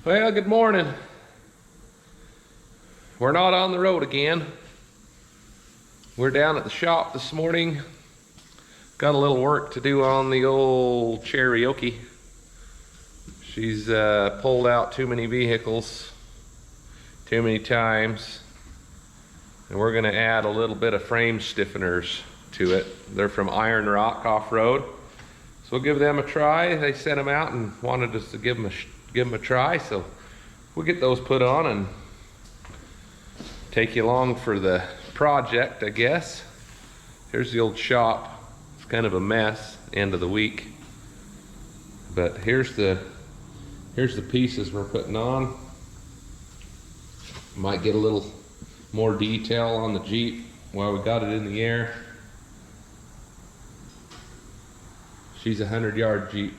Well, good morning. We're not on the road again. We're down at the shop this morning. Got a little work to do on the old Cherokee. She's pulled out too many vehicles, too many times. And we're gonna add a little bit of frame stiffeners to it. They're from Iron Rock Off-Road. So we'll give them a try. They sent them out and wanted us to give them a try. So we'll get those put on and take you along for the project, I guess. Here's the old shop. It's kind of a mess, end of the week. But here's the pieces we're putting on. Might get a little more detail on the Jeep while we got it in the air. She's a 100-yard Jeep.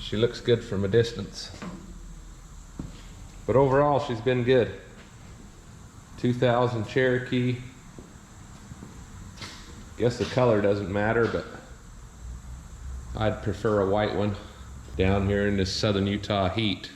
She looks good from a distance. But overall, she's been good. 2000 Cherokee. Guess the color doesn't matter, but I'd prefer a white one down here in this southern Utah heat.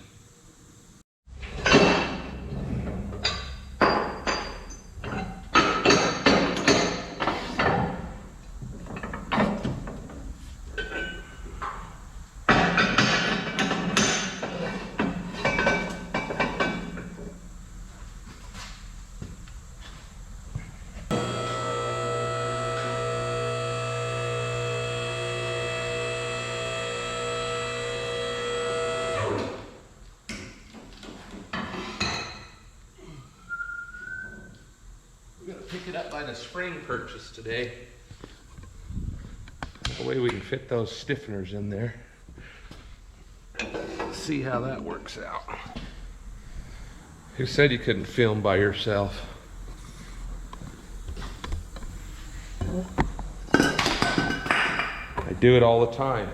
We're gonna pick it up by the spring purchase today. The way we can fit those stiffeners in there. See how that works out. Who said you couldn't film by yourself? I do it all the time.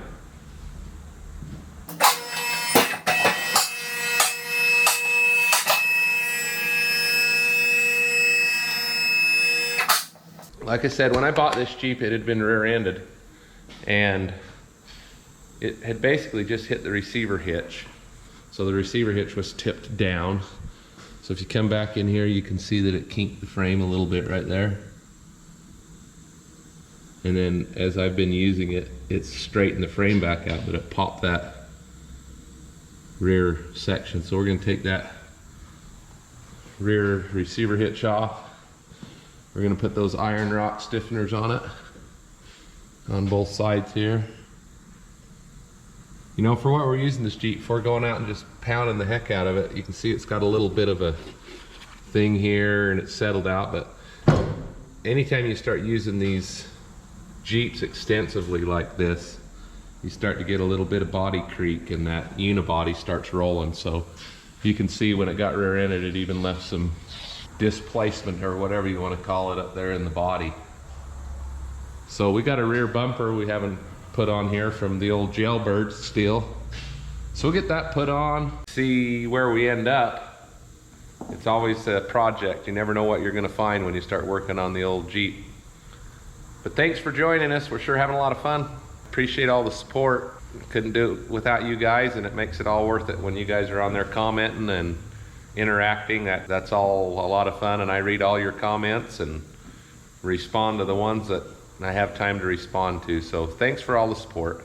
Like I said, when I bought this Jeep, it had been rear-ended, and it had basically just hit the receiver hitch. So the receiver hitch was tipped down. So if you come back in here, you can see that it kinked the frame a little bit right there. And then as I've been using it, it's straightened the frame back out, but it popped that rear section. So we're gonna take that rear receiver hitch off. We're gonna put those Iron Rock stiffeners on it, on both sides here. You know, for what we're using this Jeep for, going out and just pounding the heck out of it, you can see it's got a little bit of a thing here and it's settled out, but anytime you start using these Jeeps extensively like this, you start to get a little bit of body creak and that unibody starts rolling. So you can see when it got rear-ended, it even left some displacement or whatever you want to call it up there in the body. So we got a rear bumper we haven't put on here from the old Jailbird steel. So we'll get that put on, see where we end up. It's always a project. You never know what you're going to find when you start working on the old Jeep. But thanks for joining us. We're sure having a lot of fun. Appreciate all the support. Couldn't do it without you guys, and it makes it all worth it when you guys are on there commenting and interacting. That's all a lot of fun, and I read all your comments and respond to the ones that I have time to respond to. So thanks for all the support.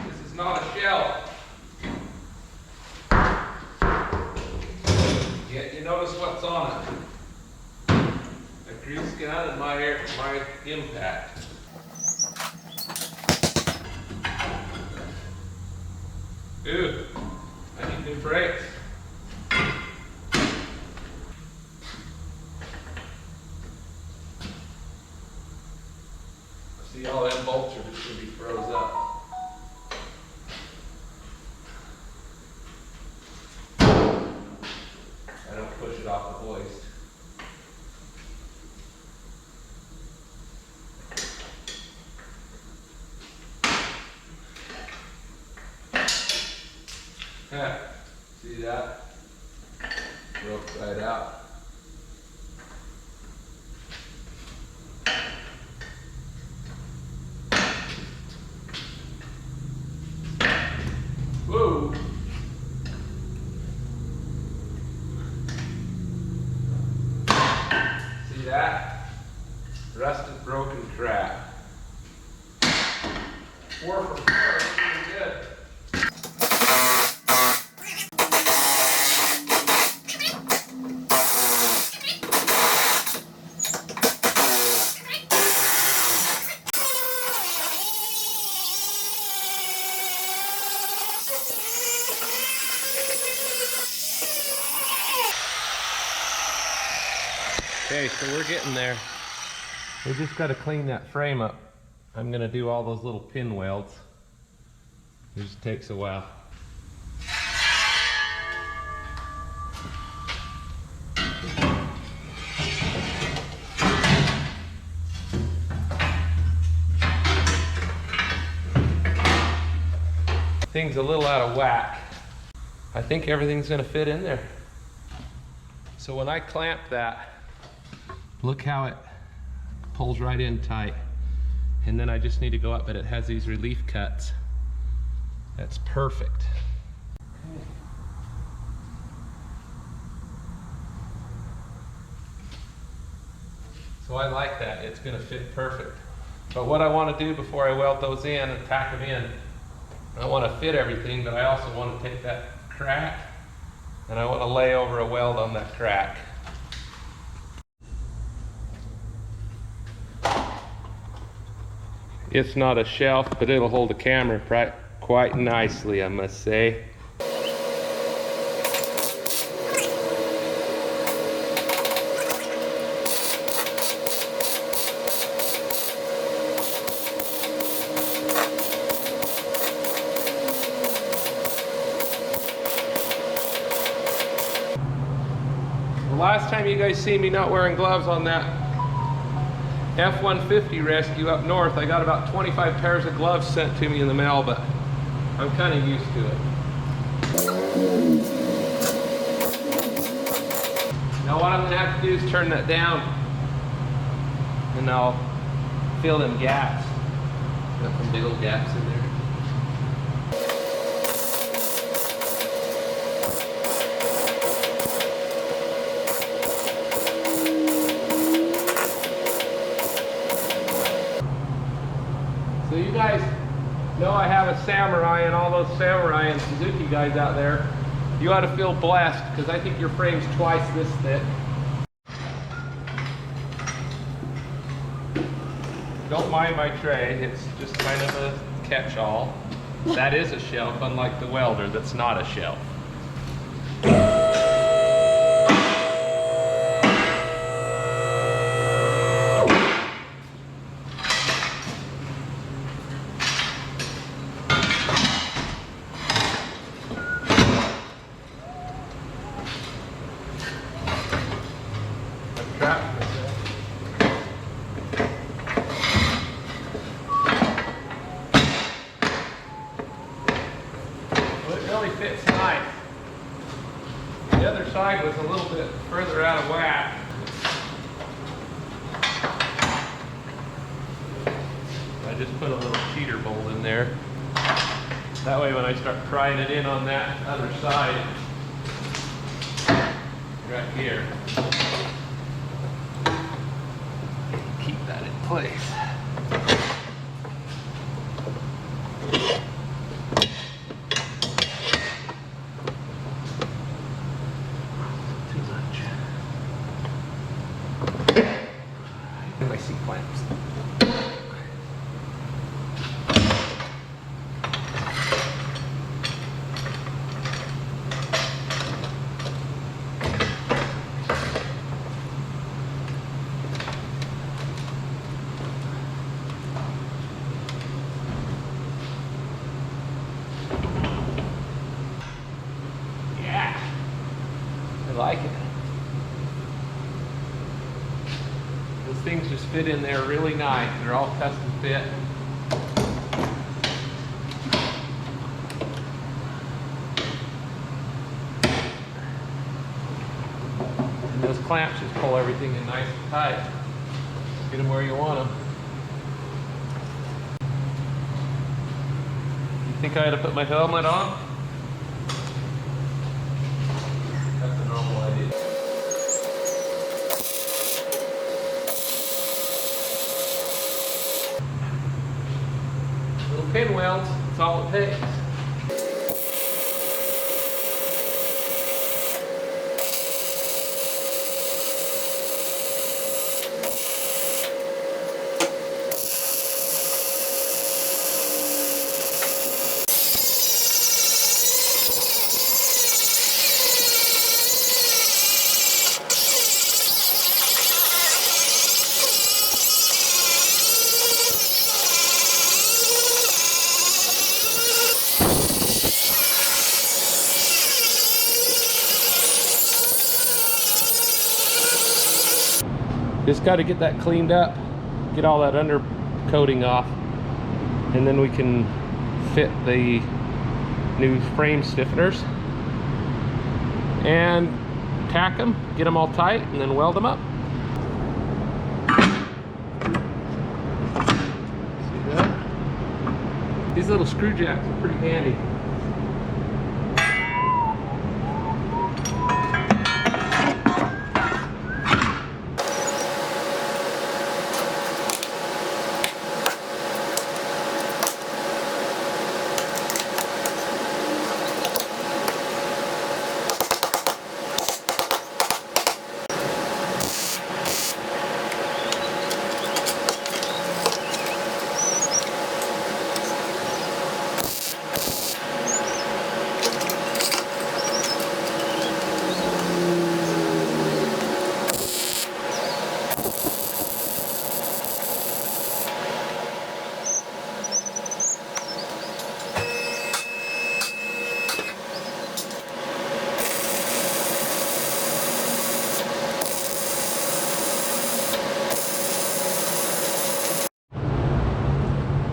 This is not a shell. You notice what's on it? A grease gun and my impact. Ooh, I need new brakes. See, all them bolts are just gonna be froze up. I don't push it off the hoist. Yeah, see that? Broke right out. Whoa! See that? Rusted, broken crap. 4 for 4, that's pretty good. Okay, so we're getting there. We just got to clean that frame up. I'm going to do all those little pin welds. It just takes a while. Thing's a little out of whack. I think everything's going to fit in there. So when I clamp that, look how it pulls right in tight. And then I just need to go up, but it has these relief cuts. That's perfect. So I like that, it's gonna fit perfect. But what I wanna do before I weld those in and tack them in, I wanna fit everything, but I also wanna take that crack and I wanna lay over a weld on that crack. It's not a shelf, but it'll hold the camera quite nicely, I must say. The last time you guys see me not wearing gloves on that F-150 rescue up north, I got about 25 pairs of gloves sent to me in the mail, but I'm kind of used to it. Now what I'm going to have to do is turn that down and I'll fill them gaps. Got some big old gaps in there. So you guys know I have a Samurai, and all those Samurai and Suzuki guys out there, you ought to feel blessed, because I think your frame's twice this thick. Don't mind my tray, it's just kind of a catch-all. That is a shelf, unlike the welder that's not a shelf. Fits nice. The other side was a little bit further out of whack. I just put a little cheater bolt in there. That way when I start prying it in on that other side, right here, keep that in place. My seat clamps. Yeah, I like it. Those things just fit in there really nice. They're all custom fit. those clamps just pull everything in nice and tight. Get them where you want them. You think I had to put my helmet on? That's a normal idea. Little pinwheels, that's all it takes. Just got to get that cleaned up, get all that undercoating off, and then we can fit the new frame stiffeners and tack them, get them all tight, and then weld them up. See that? These little screw jacks are pretty handy.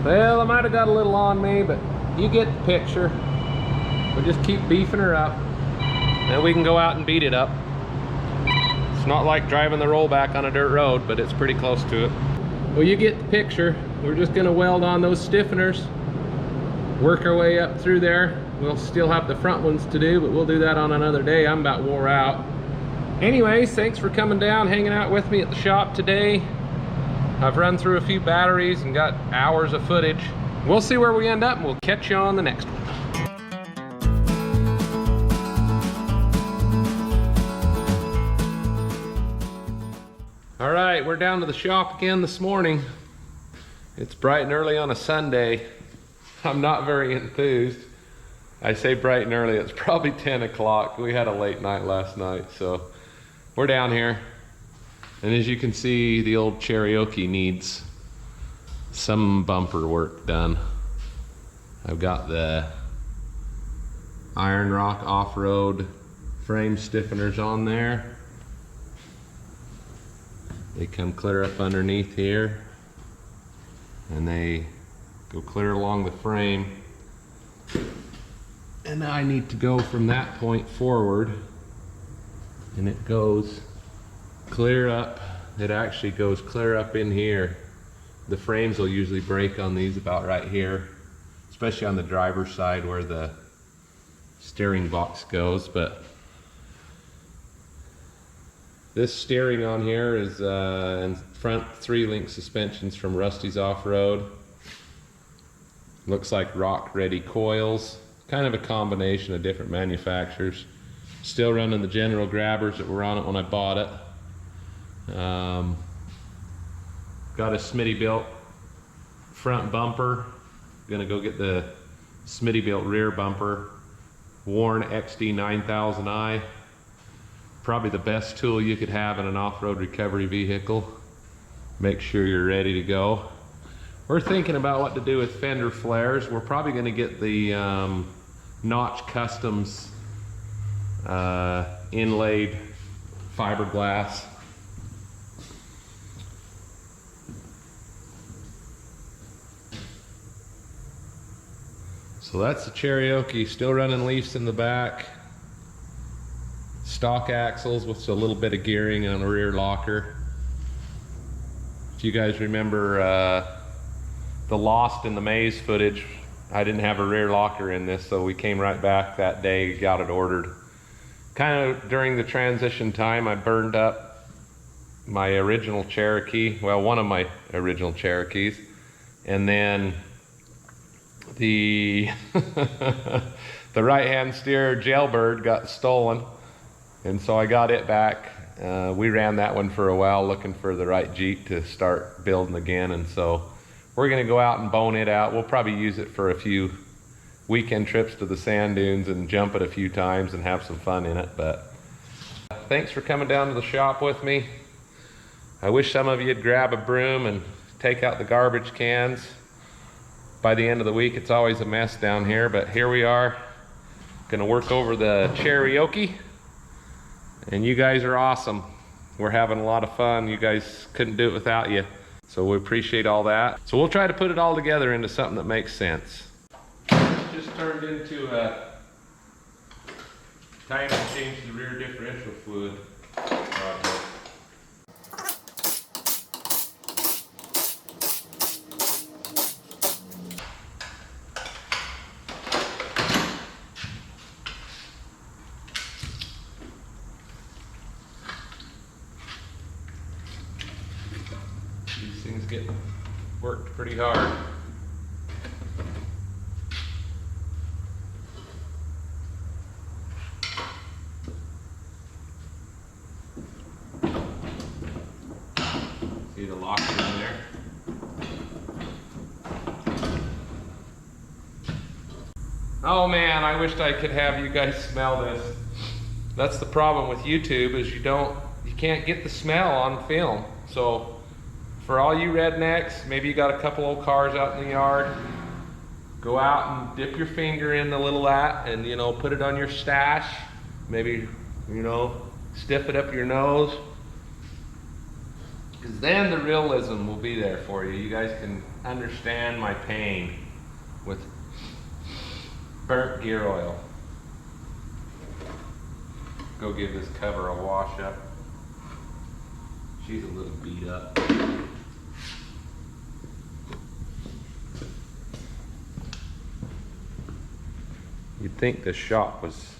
Well, I might have got a little on me, but you get the picture. We'll just keep beefing her up. Then we can go out and beat it up. It's not like driving the rollback on a dirt road, but it's pretty close to it. Well, you get the picture. We're just gonna weld on those stiffeners, work our way up through there. We'll still have the front ones to do, but we'll do that on another day. I'm about wore out. Anyways, thanks for coming down, hanging out with me at the shop today. I've run through a few batteries and got hours of footage. We'll see where we end up, and we'll catch you on the next one. All right, we're down to the shop again this morning. It's bright and early on a Sunday. I'm not very enthused. I say bright and early, it's probably 10 o'clock. We had a late night last night, so we're down here. And as you can see, the old Cherokee needs some bumper work done. I've got the Iron Rock off-road frame stiffeners on there. They come clear up underneath here, and they go clear along the frame. And I need to go from that point forward, and it goes clear up. It actually goes clear up in here. The frames will usually break on these about right here, especially on the driver's side where the steering box goes. But this steering on here is in front 3-link suspensions from Rusty's Off-Road. Looks like rock ready coils, kind of a combination of different manufacturers. Still running the general grabbers that were on it when I bought it. Got a Smitty-built front bumper. Gonna go get the Smitty-built rear bumper. Warn XD 9000i. Probably the best tool you could have in an off-road recovery vehicle. Make sure you're ready to go. We're thinking about what to do with fender flares. We're probably gonna get the Notch Customs inlaid fiberglass. So that's the Cherokee, still running leafs in the back. stock axles with a little bit of gearing on the rear locker. If you guys remember the Lost in the Maze footage, I didn't have a rear locker in this, so we came right back that day, got it ordered. Kind of during the transition time, I burned up my original Cherokee, well, one of my original Cherokees, and then the the right-hand steer jailbird got stolen, and so I got it back. We ran that one for a while looking for the right Jeep to start building again, and so we're gonna go out and bone it out. We'll probably use it for a few weekend trips to the sand dunes and jump it a few times and have some fun in it. But thanks for coming down to the shop with me. I wish some of you'd grab a broom and take out the garbage cans. By the end of the week, it's always a mess down here, but here we are, gonna work over the Cherokee, and you guys are awesome. We're having a lot of fun. You guys couldn't do it without you, so we appreciate all that. So we'll try to put it all together into something that makes sense. It's just turned into a time to change the rear differential fluid project. These things get worked pretty hard. See the locker in there? Oh man, I wished I could have you guys smell this. That's the problem with YouTube, is you can't get the smell on film. So for all you rednecks, maybe you got a couple old cars out in the yard, go out and dip your finger in the little and put it on your stash. Maybe stiff it up your nose, because then the realism will be there for you. You guys can understand my pain with burnt gear oil. Go give this cover a wash up. She's a little beat up. You'd think this shop was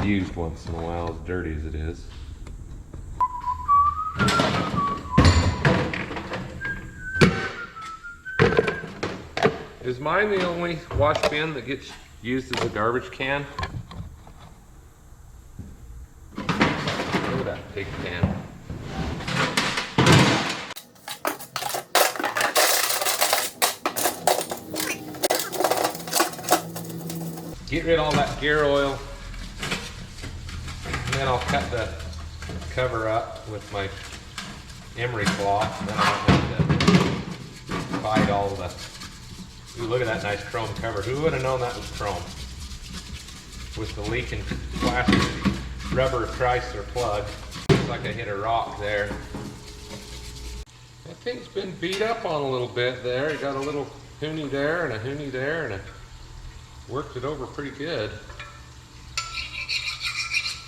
used once in a while, as dirty as it is. Is mine the only wash bin that gets used as a garbage can? Look at that big can. Get rid of all that gear oil, and then I'll cut the cover up with my emery cloth, and then I'll have to bite all the... Ooh, look at that nice chrome cover. Who would have known that was chrome? With the leaking plastic rubber Chrysler plug. Looks like I hit a rock there. That thing's been beat up on a little bit there. You got a little hoonie there and a hoonie there, and worked it over pretty good.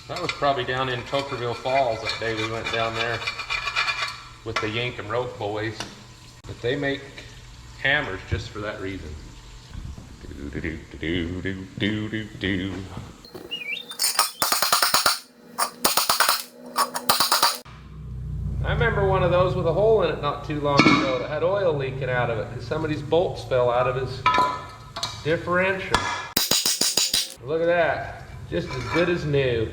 That was probably down in Tokerville Falls that day we went down there with the Yank and Rope boys. But they make hammers just for that reason. Do do do do do do do. I remember one of those with a hole in it not too long ago that had oil leaking out of it because some of these bolts fell out of his differential. Look at that, just as good as new.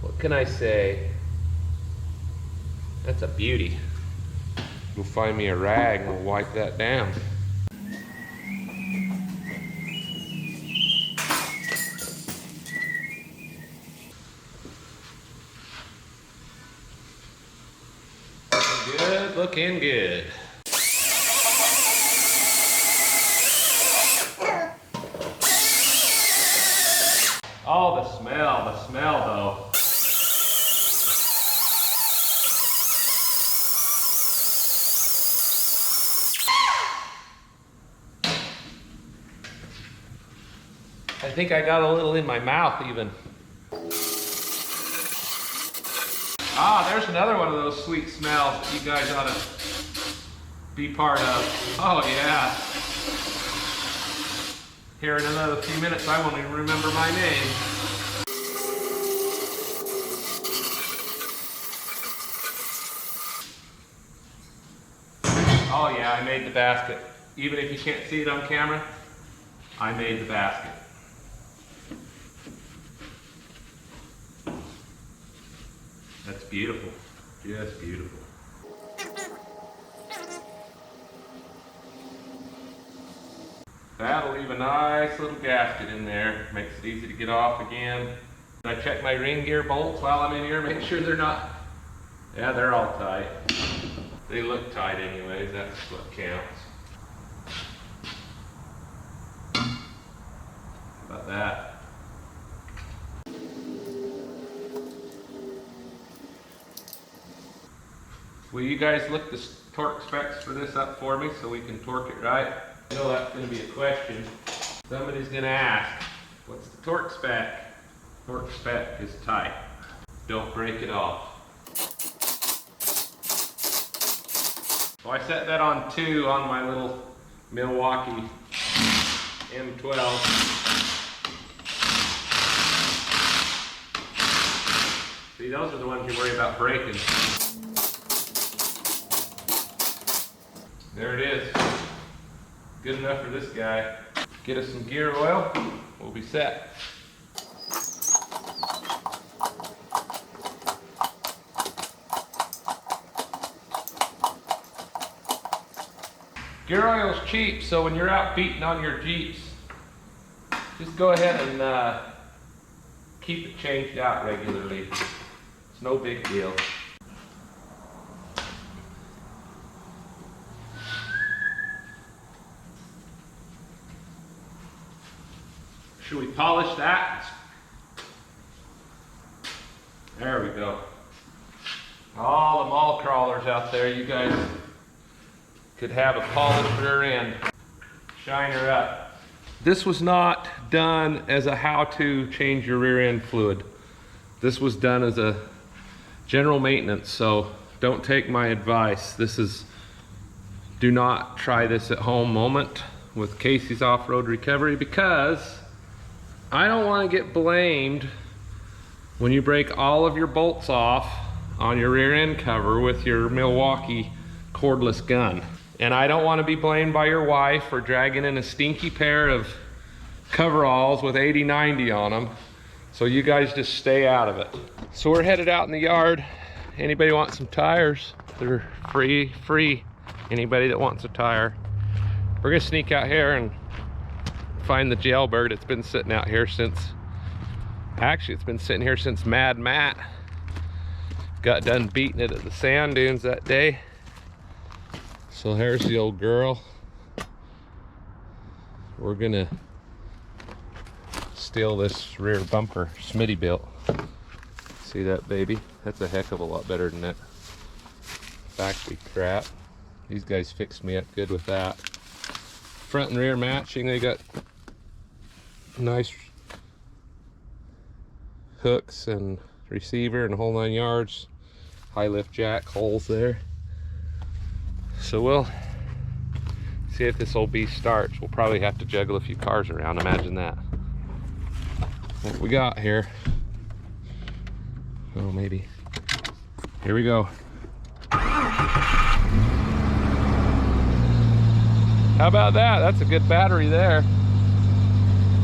What can I say? That's a beauty. Go find me a rag and we'll wipe that down. Looking good, looking good. Oh, the smell though. I think I got a little in my mouth even. Ah, there's another one of those sweet smells that you guys ought to be part of. Oh yeah. Here in another few minutes, I won't even remember my name. Oh yeah, I made the basket. Even if you can't see it on camera, I made the basket. That's beautiful, just beautiful. That'll leave a nice little gasket in there. Makes it easy to get off again. I check my ring gear bolts while I'm in here, make sure they're not, yeah, they're all tight. They look tight anyways, that's what counts. How about that? Will you guys look the torque specs for this up for me so we can torque it right? I know that's going to be a question. Somebody's going to ask, what's the torque spec? Torque spec is tight. Don't break it off. So I set that on 2 on my little Milwaukee M12. See, those are the ones you worry about breaking. There it is. Good enough for this guy. Get us some gear oil, we'll be set. Gear oil's cheap, so when you're out beating on your Jeeps, just go ahead and keep it changed out regularly. It's no big deal. Should we polish that? There we go. All the mall crawlers out there, you guys could have a polished rear end. Shine her up. This was not done as a how-to change your rear end fluid. This was done as a general maintenance, so don't take my advice. This is, do not try this at home moment with Casey's Off-Road Recovery, because I don't want to get blamed when you break all of your bolts off on your rear end cover with your Milwaukee cordless gun. And I don't want to be blamed by your wife for dragging in a stinky pair of coveralls with 80/90 on them. So you guys just stay out of it. So we're headed out in the yard. Anybody want some tires? They're free. Anybody that wants a tire. We're gonna sneak out here and find the jailbird. It's been sitting out here since, actually it's been sitting here since Mad Matt got done beating it at the sand dunes that day. So here's the old girl. We're gonna steal this rear bumper Smitty built. See that baby? That's a heck of a lot better than that factory crap. These guys fixed me up good with that. Front and rear matching. They got nice hooks and receiver and the whole 9 yards. High lift jack holes there. So we'll see if this old beast starts. We'll probably have to juggle a few cars around, imagine that. What we got here? Oh, maybe. Here we go. How about that? That's a good battery there.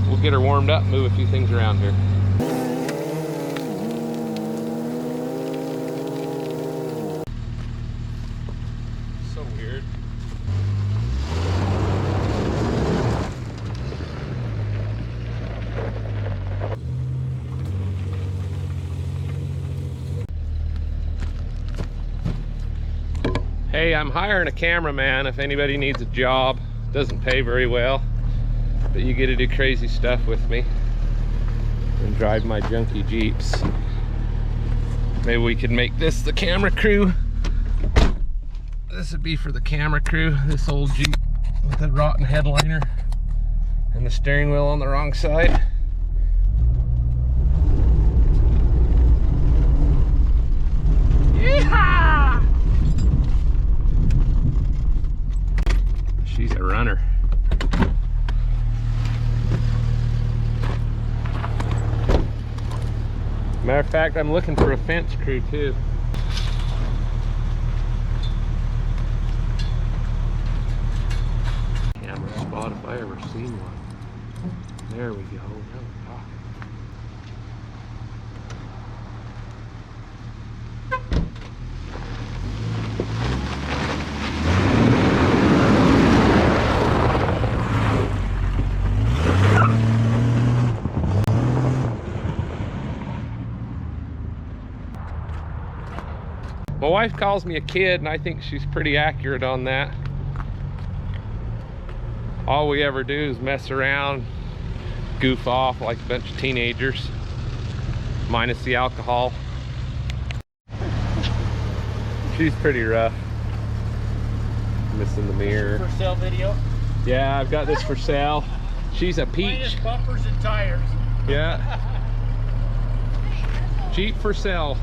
We'll get her warmed up and move a few things around here. So weird. Hey, I'm hiring a cameraman if anybody needs a job. Doesn't pay very well, but you get to do crazy stuff with me and drive my junky Jeeps. Maybe we could make this the camera crew. This would be for the camera crew. This old Jeep with a rotten headliner and the steering wheel on the wrong side. fact, I'm looking for a fence crew too. Camera spot if I ever seen one. There we go. Now we're talking. My wife calls me a kid, and I think she's pretty accurate on that. All we ever do is mess around, goof off like a bunch of teenagers, minus the alcohol. She's pretty rough. Missing the mirror. For sale video? Yeah, I've got this for sale. She's a peach. Minus bumpers and tires. Yeah. Jeep for sale.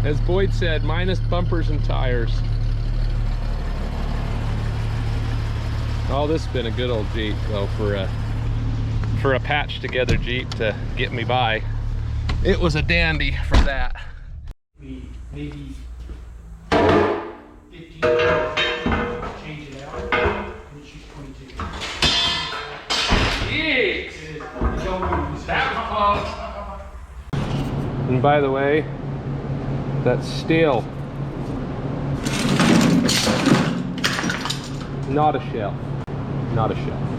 As Boyd said, minus bumpers and tires. Oh, this has been a good old Jeep though, for a patched together Jeep to get me by. It was a dandy for that. Maybe 15 change it out, and she's 22. Jeez! Don't That was close. And by the way, that's steel. Not a shelf. Not a shelf.